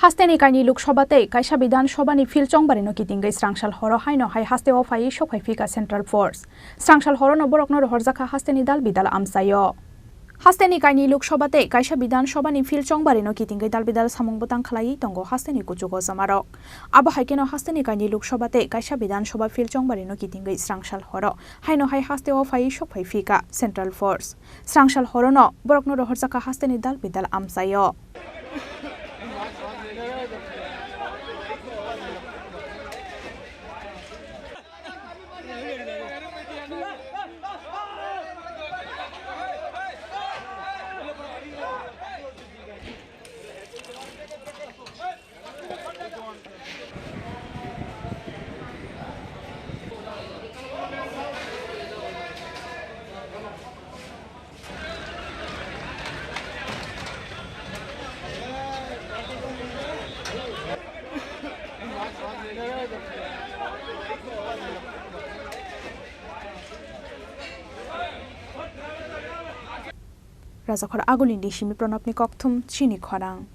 Hasteni kaini Lokshabate, Kaisha Bidan Shobani Phil Chongbarino Kitingwi Srangsal Horo Haino Hasteo Phaiwi Sokphai Phikha Central Force. Srangsal Horo no Borokno Horzaka Hasteni Dal Bidal Amsayo. Hasteni kaini Lokshabate, Kaisha Bidan Shobani Phil Chongbarino Kitingwi Dal Bidal Samung Botang Khalai Tongo Hasteni Kuchugo Samarok. Aba Haikeno Hasteni kaini Lokshabate, Kaisha Bidan Shoba Phil Chongbarino Kitingwi Srangsal Horo Haino Hasteo Phaiwi Sokphai Phikha Central Force. Srangsal Horo no Borokno Horzaka Hasteni Dal Bidal Amsayo. Raja Khora Agulindi Shimi Pranapni Kokthum Chini Khorang.